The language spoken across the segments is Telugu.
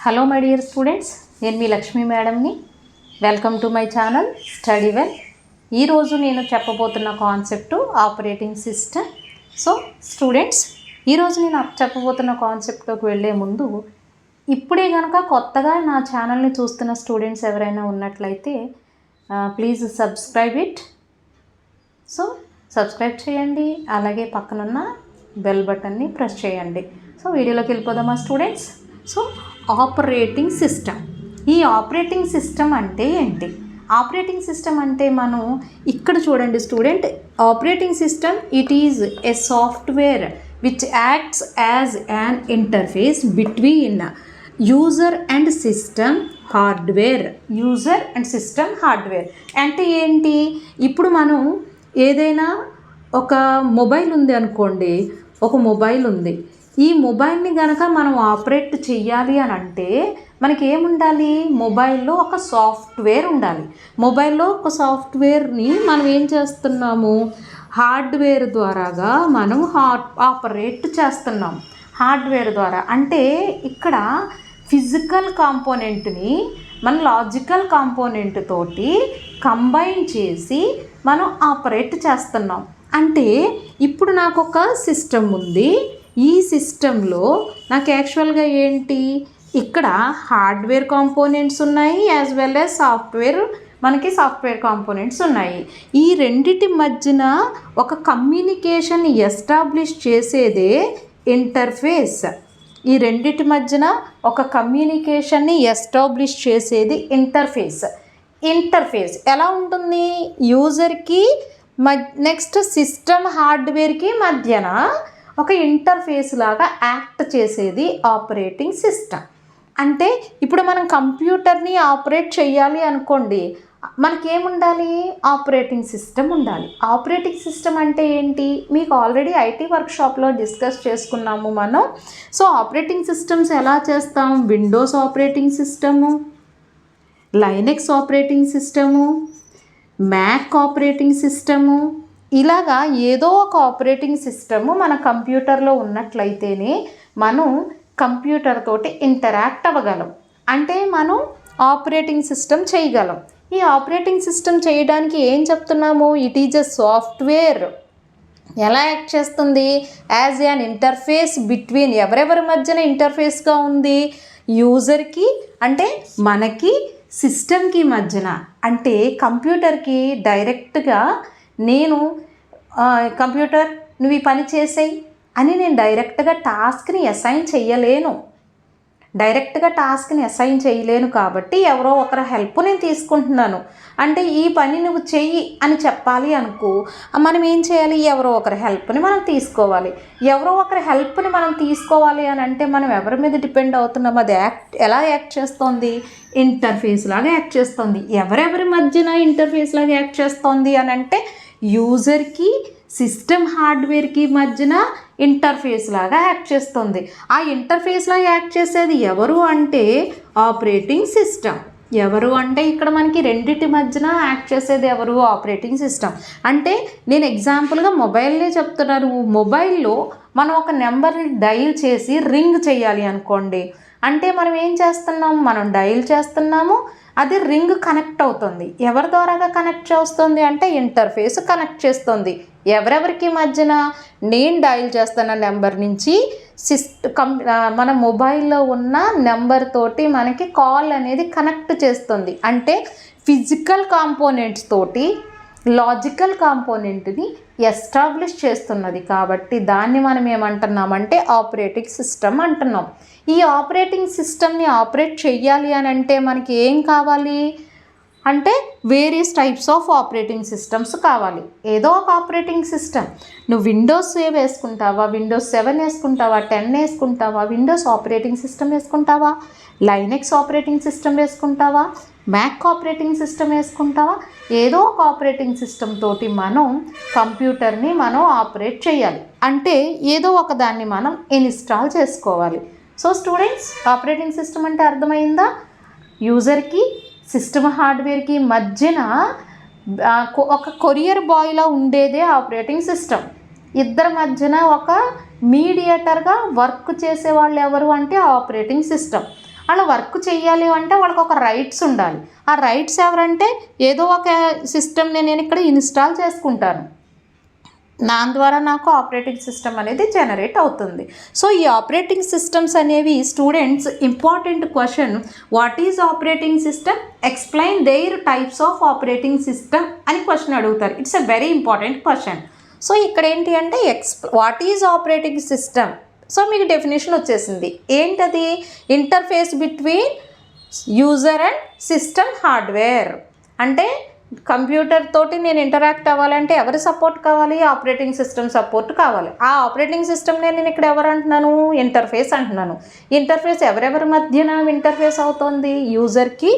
హలో మై డియర్ స్టూడెంట్స్, నేను మీ లక్ష్మీ మేడంని. Welcome to my channel study well. ఈరోజు నేను చెప్పబోతున్న concept operating system. So students, ఈరోజు నేను చెప్పబోతున్న కాన్సెప్ట్లోకి వెళ్ళే ముందు ఇప్పుడే కనుక కొత్తగా నా ఛానల్ని చూస్తున్న స్టూడెంట్స్ ఎవరైనా ఉన్నట్లయితే please subscribe it. So subscribe చేయండి, అలాగే పక్కనున్న బెల్ బటన్ని ప్రెస్ చేయండి. సో వీడియోలోకి వెళ్ళిపోదామా స్టూడెంట్స్? So operating system. ఈ ఆపరేటింగ్ సిస్టమ్ అంటే ఏంటి? ఆపరేటింగ్ సిస్టమ్ అంటే మనం ఇక్కడ చూడండి student, operating system it is a software which acts as an interface between user and system hardware. User and system hardware అంటే ఏంటి? ఇప్పుడు మనం ఏదైనా ఒక మొబైల్ ఉంది అనుకోండి, ఒక మొబైల్ ఉంది. ఈ మొబైల్ని కనుక మనం ఆపరేట్ చెయ్యాలి అని అంటే మనకి ఏముండాలి? మొబైల్లో ఒక సాఫ్ట్వేర్ ఉండాలి. మొబైల్లో ఒక సాఫ్ట్వేర్ని మనం ఏం చేస్తున్నాము? హార్డ్వేర్ ద్వారాగా మనం ఆపరేట్ చేస్తున్నాం. హార్డ్వేర్ ద్వారా అంటే ఇక్కడ ఫిజికల్ కాంపోనెంట్ని మన లాజికల్ కాంపోనెంట్ తోటి కంబైన్ చేసి మనం ఆపరేట్ చేస్తున్నాం. అంటే ఇప్పుడు నాకు ఒక సిస్టమ్ ఉంది. ఈ సిస్టంలో నాకు యాక్చువల్గా ఏంటి, ఇక్కడ హార్డ్వేర్ కాంపోనెంట్స్ ఉన్నాయి, యాజ్ వెల్ యాజ్ మనకి సాఫ్ట్వేర్ కాంపోనెంట్స్ ఉన్నాయి. ఈ రెండిటి మధ్యన ఒక కమ్యూనికేషన్ ఎస్టాబ్లిష్ చేసేదే ఇంటర్ఫేస్. ఈ రెండిటి మధ్యన ఒక కమ్యూనికేషన్ని ఎస్టాబ్లిష్ చేసేది ఇంటర్ఫేస్. ఇంటర్ఫేస్ ఎలా ఉంటుంది? యూజర్కి నెక్స్ట్ సిస్టమ్ హార్డ్వేర్కి మధ్యన ఒక ఇంటర్ఫేస్ లాగా యాక్ట్ చేసేది ఆపరేటింగ్ సిస్టమ్. అంటే ఇప్పుడు మనం కంప్యూటర్ని ఆపరేట్ చేయాలి అనుకోండి, మనకేముండాలి? ఆపరేటింగ్ సిస్టమ్ ఉండాలి. ఆపరేటింగ్ సిస్టమ్ అంటే ఏంటి? మీకు ఆల్రెడీ ఐటీ వర్క్షాప్లో డిస్కస్ చేసుకున్నాము మనం. సో ఆపరేటింగ్ సిస్టమ్స్ ఎలా చేస్తాం? Windows operating system, Linux operating system, Mac operating system, ఇలాగా ఏదో ఒక ఆపరేటింగ్ సిస్టము మన కంప్యూటర్లో ఉన్నట్లయితేనే మనం కంప్యూటర్ తోటి ఇంటరాక్ట్ అవ్వగలం. అంటే మనం ఆపరేటింగ్ సిస్టమ్ చేయగలం. ఈ ఆపరేటింగ్ సిస్టమ్ చేయడానికి ఏం చెప్తున్నాము? It is a software. ఎలా యాక్ట్ చేస్తుంది? యాజ్ యాన్ ఇంటర్ఫేస్ బిట్వీన్, ఎవరెవరి మధ్యన ఇంటర్ఫేస్గా ఉంది? యూజర్కి అంటే మనకి, సిస్టమ్కి మధ్యన. అంటే కంప్యూటర్కి డైరెక్ట్గా నేను కంప్యూటర్ నువ్వు ఈ పని చేసేయి అని నేను డైరెక్ట్గా టాస్క్ని అసైన్ చేయలేను. కాబట్టి ఎవరో ఒకరి హెల్ప్ నేను తీసుకుంటున్నాను. అంటే ఈ పని నువ్వు చెయ్యి అని చెప్పాలి అనుకో, మనం ఏం చేయాలి? ఎవరో ఒకరి హెల్ప్ని మనం తీసుకోవాలి. ఎవరో ఒకరి హెల్ప్ని మనం తీసుకోవాలి అని అంటే మనం ఎవరి మీద డిపెండ్ అవుతున్నాం? అది ఎలా యాక్ట్ చేస్తోంది? ఇంటర్ఫేస్ లాగా యాక్ట్ చేస్తుంది. ఎవరెవరి మధ్యన ఇంటర్ఫేస్ లాగా యాక్ట్ చేస్తోంది అని అంటే యూజర్కి సిస్టమ్ హార్డ్వేర్కి మధ్యన ఇంటర్ఫేస్ లాగా యాక్ట్ చేస్తుంది. ఆ ఇంటర్ఫేస్లా యాక్ట్ చేసేది ఎవరు అంటే ఆపరేటింగ్ సిస్టమ్. ఎవరు అంటే ఇక్కడ మనకి రెండింటి మధ్యన యాక్ట్ చేసేది ఎవరు? Operating system. అంటే నేను ఎగ్జాంపుల్గా మొబైల్నే చెప్తున్నాను. మొబైల్లో మనం ఒక నెంబర్ని డయల్ చేసి రింగ్ చేయాలి అనుకోండి. అంటే మనం ఏం చేస్తున్నాం? మనం డయల్ చేస్తున్నాము, అది రింగ్ కనెక్ట్ అవుతుంది. ఎవరి ద్వారాగా కనెక్ట్ చేస్తుంది అంటే ఇంటర్ఫేస్ కనెక్ట్ చేస్తుంది. ఎవరెవరికి మధ్యన? నేను డయల్ చేస్తున్న నెంబర్ నుంచి మన మొబైల్లో ఉన్న నెంబర్ తోటి మనకి కాల్ అనేది కనెక్ట్ చేస్తుంది. అంటే ఫిజికల్ కాంపోనెంట్స్ తోటి లాజికల్ కాంపోనెంట్ని ఎస్టాబ్లిష్ చేస్తున్నది. కాబట్టి దాన్ని మనం ఏమంటున్నామంటే ఆపరేటింగ్ సిస్టమ్ అంటున్నాం. ఈ ఆపరేటింగ్ సిస్టమ్ని ఆపరేట్ చెయ్యాలి అని అంటే మనకి ఏం కావాలి అంటే various types of operating systems కావాలి. ఏదో ఒక ఆపరేటింగ్ సిస్టమ్, నువ్వు విండోస్ వేసుకుంటావా, విండోస్ 7 వేసుకుంటావా, 10 వేసుకుంటావా, విండోస్ ఆపరేటింగ్ సిస్టమ్ వేసుకుంటావా, లైనెక్స్ ఆపరేటింగ్ సిస్టమ్ వేసుకుంటావా, మ్యాక్ ఆపరేటింగ్ సిస్టమ్ వేసుకుంటావా? ఏదో ఒక ఆపరేటింగ్ సిస్టమ్ తోటి మనం కంప్యూటర్ని మనం ఆపరేట్ చేయాలి. అంటే ఏదో ఒక దాన్ని మనం ఇన్స్టాల్ చేసుకోవాలి. సో స్టూడెంట్స్, ఆపరేటింగ్ సిస్టమ్ అంటే అర్థమైందా? యూజర్కి సిస్టమ్ హార్డ్వేర్కి మధ్యన ఒక కొరియర్ బాయ్లా ఉండేదే ఆపరేటింగ్ సిస్టమ్. ఇద్దరి మధ్యన ఒక మీడియేటర్గా వర్క్ చేసేవాళ్ళు ఎవరు అంటే ఆపరేటింగ్ సిస్టమ్. అలా వర్క్ చేయాలి అంటే వాళ్ళకి ఒక రైట్స్ ఉండాలి. ఆ రైట్స్ ఎవరంటే ఏదో ఒక సిస్టమ్ని నేను ఇక్కడ ఇన్స్టాల్ చేసుకుంటాను, దాని ద్వారా నాకు ఆపరేటింగ్ సిస్టమ్ అనేది జనరేట్ అవుతుంది. సో ఈ ఆపరేటింగ్ సిస్టమ్స్ అనేవి students important question, what is operating system, explain their types of operating system అని క్వశ్చన్ అడుగుతారు. It's a very important question. So ఇక్కడ ఏంటి అంటే what is operating system. So మీకు డెఫినేషన్ వచ్చేసింది. ఏంటది? Interface between user and system hardware. అంటే కంప్యూటర్ తోటి నేను ఇంటరాక్ట్ అవ్వాలంటే ఎవరి సపోర్ట్ కావాలి? ఆపరేటింగ్ సిస్టమ్ సపోర్ట్ కావాలి. ఆ ఆపరేటింగ్ సిస్టమ్ నేను ఇక్కడ ఎవరు అంటున్నాను? ఇంటర్ఫేస్ అంటున్నాను. ఇంటర్ఫేస్ ఎవరెవరి మధ్యన ఇంటర్ఫేస్ అవుతుంది? యూజర్కి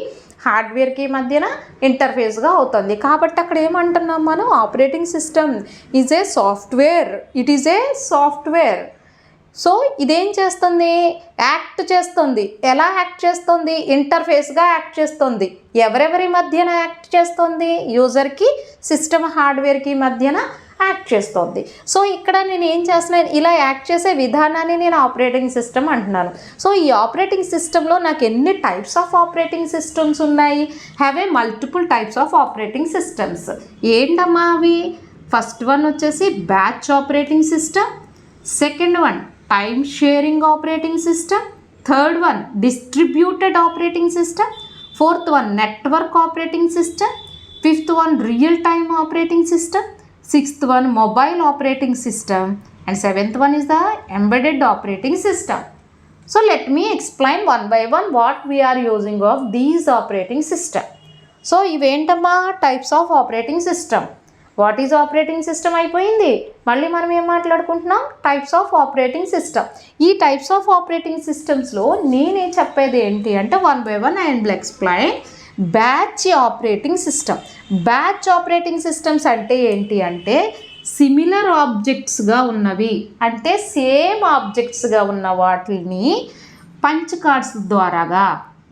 హార్డ్వేర్కి మధ్యన ఇంటర్ఫేస్గా అవుతుంది. కాబట్టి అక్కడ ఏమంటున్నాం మనం? Operating system is a software. It is a software. So ఇదేం చేస్తుంది? యాక్ట్ చేస్తుంది. ఎలా యాక్ట్ చేస్తుంది? ఇంటర్ఫేస్గా యాక్ట్ చేస్తుంది. ఎవరెవరి మధ్యన యాక్ట్ చేస్తుంది? యూజర్కి సిస్టమ్ హార్డ్వేర్కి మధ్యన యాక్ట్ చేస్తుంది. సో ఇక్కడ నేను ఏం చేస్తున్నాను? ఇలా యాక్ట్ చేసే విధానాన్ని నేను ఆపరేటింగ్ సిస్టమ్ అంటున్నాను. సో ఈ ఆపరేటింగ్ సిస్టంలో నాకు ఎన్ని టైప్స్ ఆఫ్ ఆపరేటింగ్ సిస్టమ్స్ ఉన్నాయి? Have a multiple types of operating systems. ఏంటమ్మా అవి? ఫస్ట్ వన్ వచ్చేసి batch operating system, second one time sharing operating system, third one distributed operating system, fourth one network operating system, fifth one real time operating system, sixth one mobile operating system, and seventh one is the embedded operating system. So let me explain one by one what we are using of these operating system. So ఇవేంటమ్మా types of operating system. What is operating system అయిపోయింది. మళ్ళీ మనం ఏం మాట్లాడుకుంటున్నాం? Types of operating system. ఈ టైప్స్ ఆఫ్ ఆపరేటింగ్ సిస్టమ్స్లో నేనేం చెప్పేది ఏంటి అంటే one by one I will explain batch operating system. Batch operating systems అంటే ఏంటి అంటే సిమిలర్ ఆబ్జెక్ట్స్గా ఉన్నవి, అంటే సేమ్ ఆబ్జెక్ట్స్గా ఉన్న వాటిని పంచ్ కార్డ్స్ ద్వారాగా,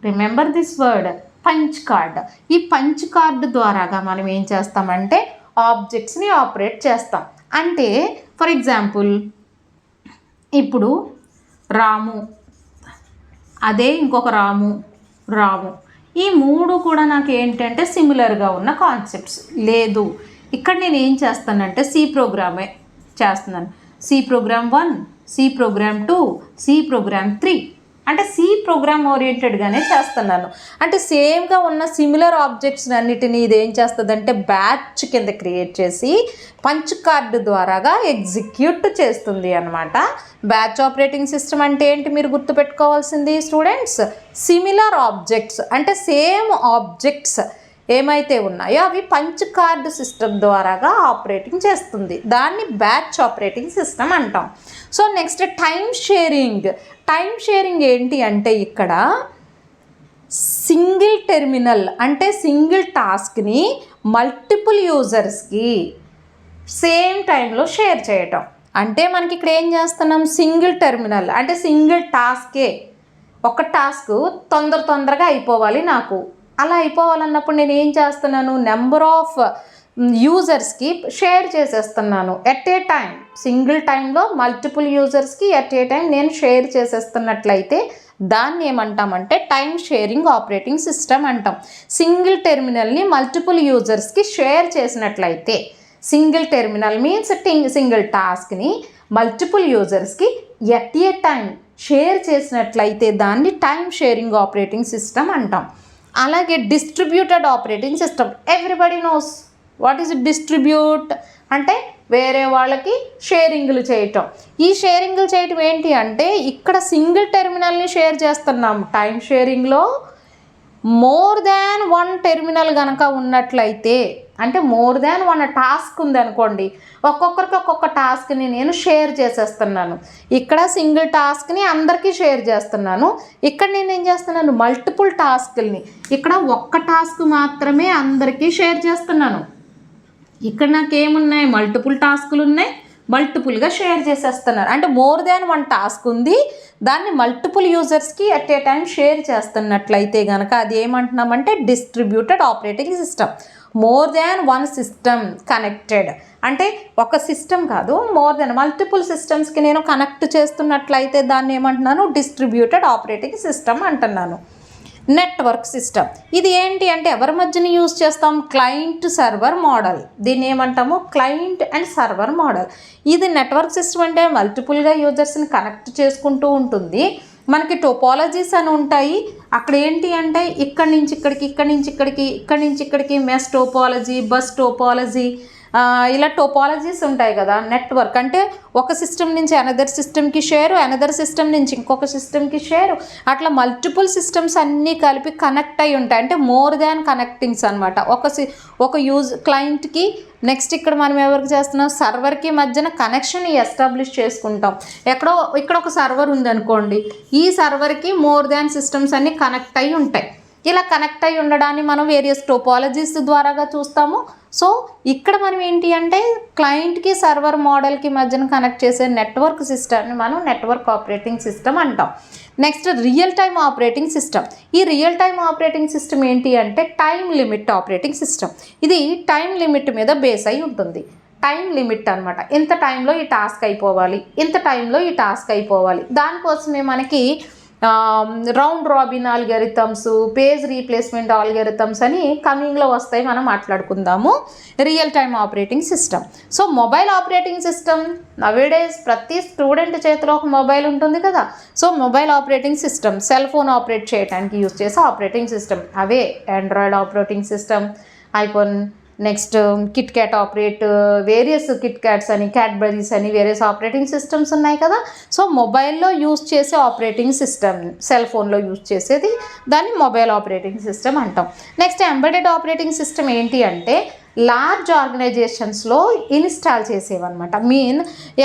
remember this word, punch card. ఈ పంచ్ కార్డు ద్వారాగా మనం ఏం చేస్తామంటే ఆబ్జెక్ట్స్ని ఆపరేట్ చేస్తాం. అంటే ఫర్ ఎగ్జాంపుల్ ఇప్పుడు రాము, అదే ఇంకొక రాము, రాము, ఈ మూడు కూడా నాకు ఏంటంటే సిమిలర్గా ఉన్న కాన్సెప్ట్స్. లేదు, ఇక్కడ నేను ఏం చేస్తానంటే సి ప్రోగ్రామే చేస్తున్నాను. C program 1, C program 2, C program 3, అంటే సి ప్రోగ్రామ్ ఓరియంటెడ్గానే చేస్తున్నాను. అంటే సేమ్గా ఉన్న సిమిలర్ ఆబ్జెక్ట్స్ అన్నిటినీ ఇది ఏం చేస్తుందంటే బ్యాచ్ కింద క్రియేట్ చేసి పంచ్ కార్డు ద్వారాగా ఎగ్జిక్యూట్ చేస్తుంది అనమాట. బ్యాచ్ ఆపరేటింగ్ సిస్టమ్ అంటే ఏంటి మీరు గుర్తుపెట్టుకోవాల్సింది స్టూడెంట్స్? సిమిలర్ ఆబ్జెక్ట్స్, అంటే సేమ్ ఆబ్జెక్ట్స్ ఏమైతే ఉన్నాయో అవి పంచ్ కార్డు సిస్టమ్ ద్వారాగా ఆపరేటింగ్ చేస్తుంది. దాన్ని బ్యాచ్ ఆపరేటింగ్ సిస్టమ్ అంటాం. So next time sharing. Time sharing ఏంటి అంటే ఇక్కడ సింగిల్ టెర్మినల్, అంటే సింగిల్ టాస్క్ని మల్టిపుల్ యూజర్స్కి సేమ్ టైంలో షేర్ చేయటం. అంటే మనకి ఇక్కడ ఏం చేస్తున్నాం? సింగిల్ టెర్మినల్ అంటే సింగిల్ టాస్కే, ఒక టాస్క్ తొందరగా అయిపోవాలి నాకు. అలా అయిపోవాలన్నప్పుడు నేను ఏం చేస్తున్నాను? నెంబర్ ఆఫ్ యూజర్స్కి షేర్ చేసేస్తున్నాను ఎట్ ఏ టైం. సింగిల్ టైంలో మల్టిపుల్ యూజర్స్కి ఎట్ ఏ టైం నేను షేర్ చేసేస్తున్నట్లయితే దాన్ని ఏమంటామంటే టైం షేరింగ్ ఆపరేటింగ్ సిస్టమ్ అంటాం. సింగిల్ టెర్మినల్ని మల్టిపుల్ యూజర్స్కి షేర్ చేసినట్లయితే, సింగిల్ టెర్మినల్ మీన్స్ సింగిల్ టాస్క్ని మల్టిపుల్ యూజర్స్కి ఎట్ ఏ టైం షేర్ చేసినట్లయితే దాన్ని టైం షేరింగ్ ఆపరేటింగ్ సిస్టమ్ అంటాం. అలాగే distributed operating system. Everybody knows what is distribute అంటే వేరే వాళ్ళకి షేరింగ్లు చేయటం. ఈ షేరింగ్లు చేయటం ఏంటి అంటే ఇక్కడ సింగిల్ టెర్మినల్ని షేర్ చేస్తున్నాం. టైం షేరింగ్లో మోర్ దాన్ వన్ టెర్మినల్ కనుక ఉన్నట్లయితే, అంటే మోర్ దాన్ వన్ టాస్క్ ఉందనుకోండి, ఒక్కొక్కరికి ఒక్కొక్క టాస్క్ని నేను షేర్ చేసేస్తున్నాను. ఇక్కడ సింగిల్ టాస్క్ని అందరికీ షేర్ చేస్తున్నాను. ఇక్కడ నేను ఏం చేస్తున్నాను? మల్టిపుల్ టాస్క్ని, ఇక్కడ ఒక్క టాస్క్ మాత్రమే అందరికీ షేర్ చేస్తున్నాను. ఇక్కడ నాకేమున్నాయి? మల్టిపుల్ టాస్కులు ఉన్నాయి, మల్టిపుల్గా షేర్ చేసేస్తున్నారు. అంటే మోర్ దాన్ వన్ టాస్క్ ఉంది, దాన్ని మల్టిపుల్ యూజర్స్కి ఎట్ ఏ టైం షేర్ చేస్తున్నట్లయితే కనుక అది ఏమంటున్నామంటే distributed operating system. More than one system connected అంటే ఒక సిస్టమ్ కాదు, మోర్ దెన్ మల్టిపుల్ సిస్టమ్స్కి నేను కనెక్ట్ చేస్తున్నట్లయితే దాన్ని ఏమంటున్నాను, డిస్ట్రిబ్యూటెడ్ ఆపరేటింగ్ సిస్టమ్ అంటున్నాను. నెట్వర్క్ సిస్టమ్ ఇది ఏంటి అంటే ఎవరి మధ్యన యూజ్ చేస్తాం, క్లయింట్ సర్వర్ మోడల్. దీన్ని ఏమంటాము, క్లయింట్ అండ్ సర్వర్ మోడల్. ఇది నెట్వర్క్ సిస్టమ్ అంటే మల్టిపుల్గా యూజర్స్ని కనెక్ట్ చేసుకుంటూ ఉంటుంది. మనకి టోపాలజీస్ అని ఉంటాయి. అక్కడ ఏంటి అంటే ఇక్కడి నుంచి ఇక్కడికి, ఇక్కడి నుంచి ఇక్కడికి, ఇక్కడి నుంచి ఇక్కడికి మెస్ టోపాలజీ, బస్ టోపాలజీ, ఇలా టోపాలజీస్ ఉంటాయి కదా. నెట్వర్క్ అంటే ఒక సిస్టమ్ నుంచి అనదర్ సిస్టమ్కి షేరు, అనదర్ సిస్టమ్ నుంచి ఇంకొక సిస్టమ్కి షేరు, అట్లా మల్టిపుల్ సిస్టమ్స్ అన్నీ కలిపి కనెక్ట్ అయి ఉంటాయి. అంటే మోర్ దాన్ కనెక్టింగ్స్ అనమాట. ఒక క్లయింట్కి నెక్స్ట్ ఇక్కడ మనం ఎవరికి చేస్తున్నాం, సర్వర్కి మధ్యన కనెక్షన్ ఎస్టాబ్లిష్ చేసుకుంటాం. ఇక్కడ ఒక సర్వర్ ఉందనుకోండి, ఈ సర్వర్కి మోర్ దాన్ సిస్టమ్స్ అన్నీ కనెక్ట్ అయి ఉంటాయి. ఇలా కనెక్ట్ అయి ఉండడాన్ని మనం వేరియస్ టోపాలజీస్ ద్వారాగా చూస్తాము. సో ఇక్కడ మనం ఏంటి అంటే క్లయింట్కి సర్వర్ మోడల్కి మధ్యన కనెక్ట్ చేసే నెట్వర్క్ సిస్టమ్ని మనం నెట్వర్క్ ఆపరేటింగ్ సిస్టమ్ అంటాం. Next real time operating system. ఈ రియల్ టైమ్ ఆపరేటింగ్ సిస్టమ్ ఏంటి అంటే టైం లిమిట్ ఆపరేటింగ్ సిస్టమ్. ఇది టైం లిమిట్ మీద బేస్ అయి ఉంటుంది. టైం లిమిట్ అనమాట. ఇంత టైంలో ఈ టాస్క్ అయిపోవాలి, ఇంత టైంలో ఈ టాస్క్ అయిపోవాలి. దానికోసమే మనకి round robin algorithms, page replacement algorithms అని కమింగ్లో వస్తాయి, మనం మాట్లాడుకుందాము. Real time operating system. So mobile operating system nowadays ప్రతి స్టూడెంట్ చేతిలో ఒక మొబైల్ ఉంటుంది కదా. So mobile operating system cell phone operate చేయడానికి యూజ్ చేసే ఆపరేటింగ్ సిస్టమ్ అవే Android operating system, iPhone, next KitKat operate, various KitKats అని, క్యాడ్బరీస్ అని వేరియస్ ఆపరేటింగ్ సిస్టమ్స్ ఉన్నాయి కదా. సో మొబైల్లో యూజ్ చేసే ఆపరేటింగ్ సిస్టమ్, సెల్ ఫోన్లో యూజ్ చేసేది దాన్ని మొబైల్ ఆపరేటింగ్ సిస్టమ్ అంటాం. నెక్స్ట్ ఎంబెడెడ్ ఆపరేటింగ్ సిస్టమ్ ఏంటి అంటే లార్జ్ ఆర్గనైజేషన్స్లో ఇన్స్టాల్ చేసేవన్నమాట.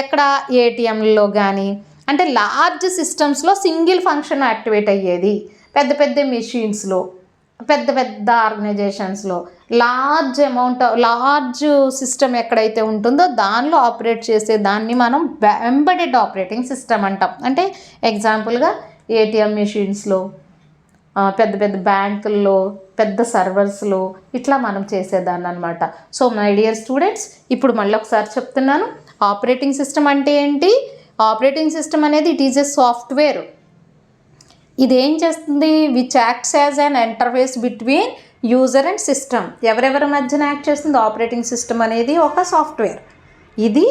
ఎక్కడ ఏటీఎంలో కానీ అంటే లార్జ్ సిస్టమ్స్లో సింగిల్ ఫంక్షన్ యాక్టివేట్ అయ్యేది. పెద్ద పెద్ద మెషిన్స్లో, పెద్ద పెద్ద ఆర్గనైజేషన్స్లో లార్జ్ సిస్టమ్ ఎక్కడైతే ఉంటుందో దానిలో ఆపరేట్ చేసే దాన్ని మనం ఎంబెడెడ్ ఆపరేటింగ్ సిస్టమ్ అంటాం. అంటే ఎగ్జాంపుల్గా ఏటీఎం మెషిన్స్లో, పెద్ద పెద్ద బ్యాంకుల్లో, పెద్ద సర్వర్స్లో ఇట్లా మనం చేసేదాన్ని అనమాట. సో మై డియర్ స్టూడెంట్స్, ఇప్పుడు మళ్ళీ ఒకసారి చెప్తున్నాను, ఆపరేటింగ్ సిస్టమ్ అంటే ఏంటి. ఆపరేటింగ్ సిస్టమ్ అనేది ఇట్ ఈజ్ ఎ సాఫ్ట్వేర్. ఇదేం చేస్తుంది, which acts as an interface between user and system. ఎవరెవరి మధ్యన యాక్ట్ చేస్తుంది, ఆపరేటింగ్ సిస్టమ్ అనేది ఒక సాఫ్ట్వేర్. ఇది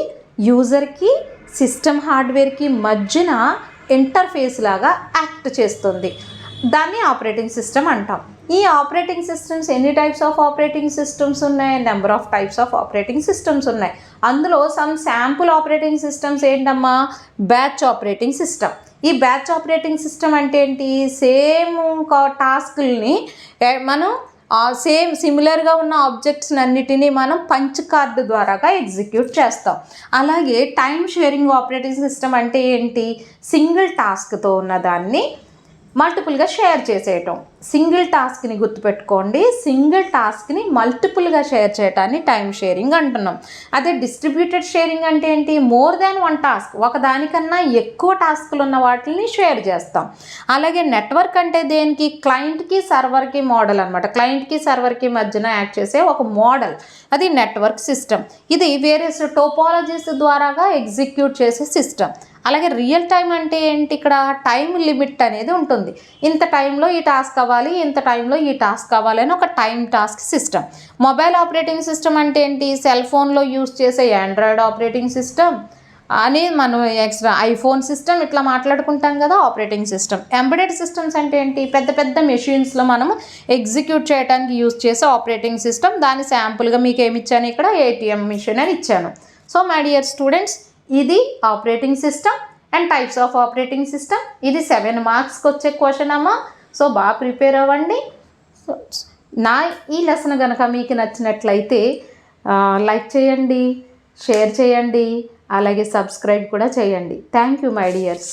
యూజర్కి సిస్టమ్ హార్డ్వేర్కి మధ్యన ఇంటర్ఫేస్ లాగా యాక్ట్ చేస్తుంది. దాన్ని ఆపరేటింగ్ సిస్టమ్ అంటాం. ఈ ఆపరేటింగ్ సిస్టమ్స్ ఎన్ని టైప్స్ ఆఫ్ ఆపరేటింగ్ సిస్టమ్స్ ఉన్నాయి, number of types of operating systems ఉన్నాయి. అందులో సమ్ శాంపుల్ ఆపరేటింగ్ సిస్టమ్స్ ఏంటమ్మా, బ్యాచ్ ఆపరేటింగ్ సిస్టమ్. ఈ బ్యాచ్ ఆపరేటింగ్ సిస్టమ్ అంటే ఏంటి, సేమ్ టాస్కుల్ని మనం సిమిలర్గా ఉన్న ఆబ్జెక్ట్స్ అన్నిటినీ మనం పంచ్ కార్డు ద్వారాగా ఎగ్జిక్యూట్ చేస్తాం. అలాగే టైం షేరింగ్ ఆపరేటింగ్ సిస్టమ్ అంటే ఏంటి, సింగిల్ టాస్క్తో ఉన్న దాన్ని మల్టిపుల్గా షేర్ చేసేయటం. సింగిల్ టాస్క్ని గుర్తుపెట్టుకోండి, సింగిల్ టాస్క్ని మల్టిపుల్గా షేర్ చేయటాన్ని టైం షేరింగ్ అంటున్నాం. అదే డిస్ట్రిబ్యూటెడ్ షేరింగ్ అంటే ఏంటి, మోర్ దాన్ వన్ టాస్క్, ఒకదానికన్నా ఎక్కువ టాస్కులు ఉన్న వాటిని షేర్ చేస్తాం. అలాగే నెట్వర్క్ అంటే దేనికి, క్లయింట్కి సర్వర్కి మోడల్ అనమాట. క్లయింట్కి సర్వర్కి మధ్యన యాక్ట్ చేసే ఒక మోడల్, అది నెట్వర్క్ సిస్టమ్. ఇది వేరియస్ టోపాలజీస్ ద్వారాగా ఎగ్జిక్యూట్ చేసే సిస్టమ్. అలాగే రియల్ టైం అంటే ఏంటి, ఇక్కడ టైం లిమిట్ అనేది ఉంటుంది. ఇంత టైంలో ఈ టాస్క్ అవ్వాలి, ఇంత టైంలో ఈ టాస్క్ అవ్వాలి అని ఒక time task system. Mobile operating system అంటే ఏంటి, సెల్ ఫోన్లో యూజ్ చేసే ఆండ్రాయిడ్ ఆపరేటింగ్ సిస్టమ్ అని మనం ఎక్స్ట్రా ఐఫోన్ సిస్టమ్ ఇట్లా మాట్లాడుకుంటాం కదా ఆపరేటింగ్ సిస్టమ్. ఎంబెడెడ్ సిస్టమ్స్ అంటే ఏంటి, పెద్ద పెద్ద మెషిన్స్లో మనం ఎగ్జిక్యూట్ చేయడానికి యూజ్ చేసే ఆపరేటింగ్ సిస్టమ్. దాని శాంపుల్గా మీకు ఏమి ఇచ్చాను, ఇక్కడ ఏటీఎం మిషన్ అని ఇచ్చాను. సో మై డియర్ స్టూడెంట్స్, ఇది operating system and types of operating system. ఇది 7 మార్క్స్కి వచ్చే క్వశ్చన్ అమ్మా. సో బాగా ప్రిపేర్ అవ్వండి. సో నా ఈ లెసన్ కనుక మీకు నచ్చినట్లయితే లైక్ చేయండి, షేర్ చేయండి, అలాగే సబ్స్క్రైబ్ కూడా చేయండి. Thank you my dears.